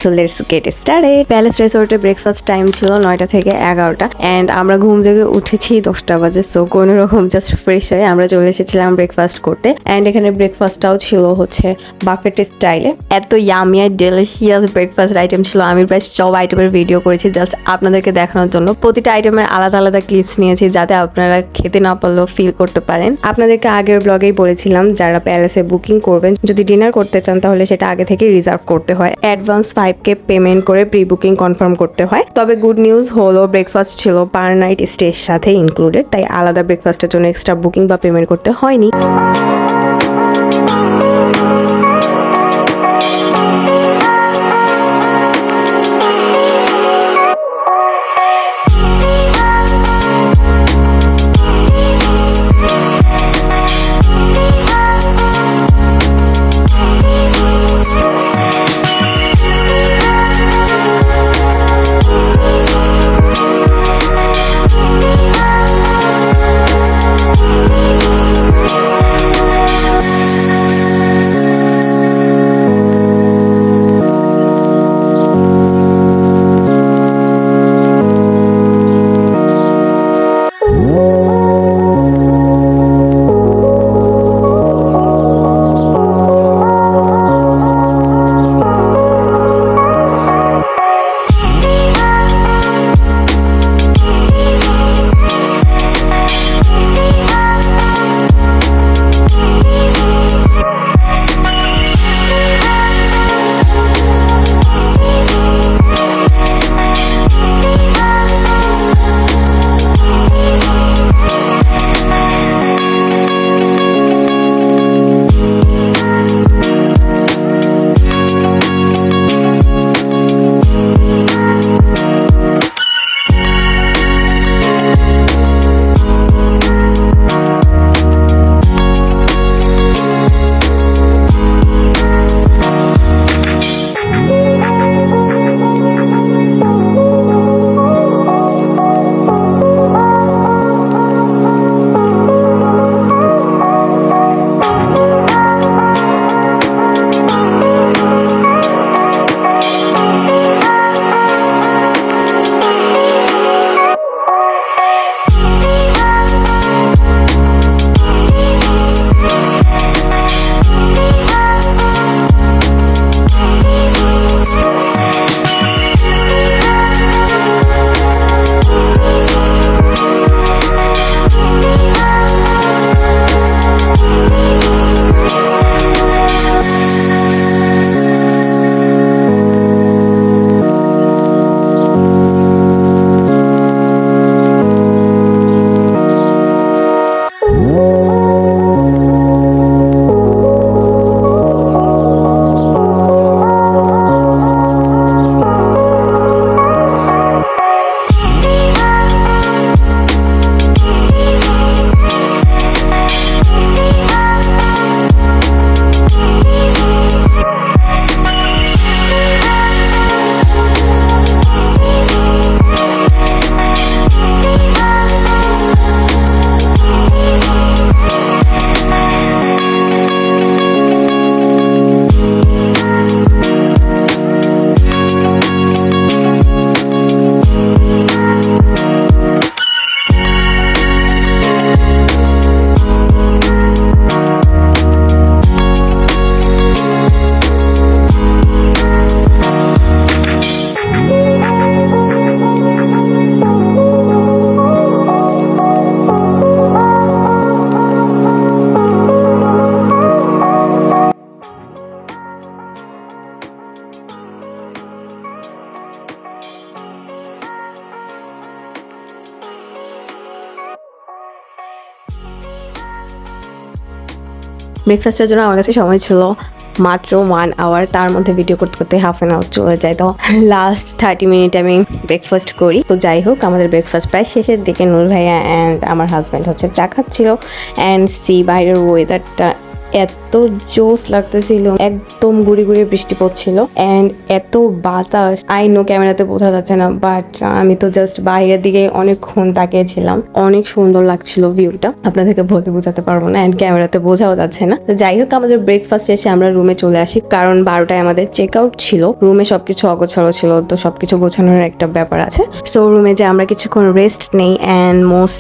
So let's get started. Palace রিসোর্টে breakfast time ছিল 9টা থেকে 11টা অ্যান্ড আমরা ঘুম থেকে উঠেছি 10টা বাজে। সো কোনো রকম জাস্ট ফ্রেশ হয়ে আমরা চলে এসেছিলাম ব্রেকফাস্ট করতে। অ্যান্ড এখানে ব্রেকফাস্টটাও ছিল হচ্ছে বাফেট স্টাইলে। এত ইয়ামি আর ডেলিশিয়াস ব্রেকফাস্ট আইটেম ছিল, আমি প্রায় সব আইটেমের ভিডিও করেছি জাস্ট আপনাদেরকে দেখানোর জন্য। প্রতিটা আইটেমের আলাদা আলাদা ক্লিপস নিয়েছি যাতে আপনারা খেতে না পারলেও ফিল করতে পারেন। আপনাদেরকে আগের ব্লগেই বলেছিলাম যারা প্যালেসে বুকিং করবেন, যদি ডিনার করতে চান তাহলে সেটা আগে থেকে রিজার্ভ করতে হয়। অ্যাডভান্স 5K পেমেন্ট করে প্রি বুকিং কনফার্ম করতে হয়। তবে গুড নিউজ হলো ব্রেকফাস্ট ছিল পার নাইট স্টের সাথে ইনক্লুডেড, তাই আলাদা ব্রেকফাস্টের জন্য এক্সট্রা বুকিং বা পেমেন্ট করতে হয়নি। ব্রেকফাস্টের জন্য আমার কাছে সময় ছিল মাত্র 1 আওয়ার, তার মধ্যে ভিডিও করতে করতে হাফ অ্যান আওয়ার চলে যায়। তো লাস্ট 30 মিনিট আমি ব্রেকফাস্ট করি। তো যাই হোক, আমাদের ব্রেকফাস্ট প্রায় শেষের দিকে। নূর ভাইয়া অ্যান্ড আমার হাজব্যান্ড হচ্ছে চা খাচ্ছিল। অ্যান্ড বাইরের ওয়েদারটা এত জোস লাগতেছিল, একদম গুড়ি গুড়ি বৃষ্টি পড়ছিল এন্ড এত বাতাস। আই নো ক্যামেরাতে বোঝা যাচ্ছে না, বাট আমি তো জাস্ট বাইরের দিকে অনেকক্ষণ তাকিয়েছিলাম। অনেক সুন্দর লাগছিল ভিউটা, আপনাদেরকে বলতে বোঝাতে পারবো না এন্ড ক্যামেরাতে বোঝাও যাচ্ছে না। তো যাই হোক, আমাদের ব্রেকফাস্ট শেষে আমরা রুমে চলে আসি, কারণ 12টায় আমাদের চেক আউট ছিল। রুমে সবকিছু অগোছালো ছিল, তো সবকিছু গোছানোর একটা ব্যাপার আছে। সো রুমে যে আমরা কিছুক্ষণ রেস্ট নেই এন্ড মোস্ট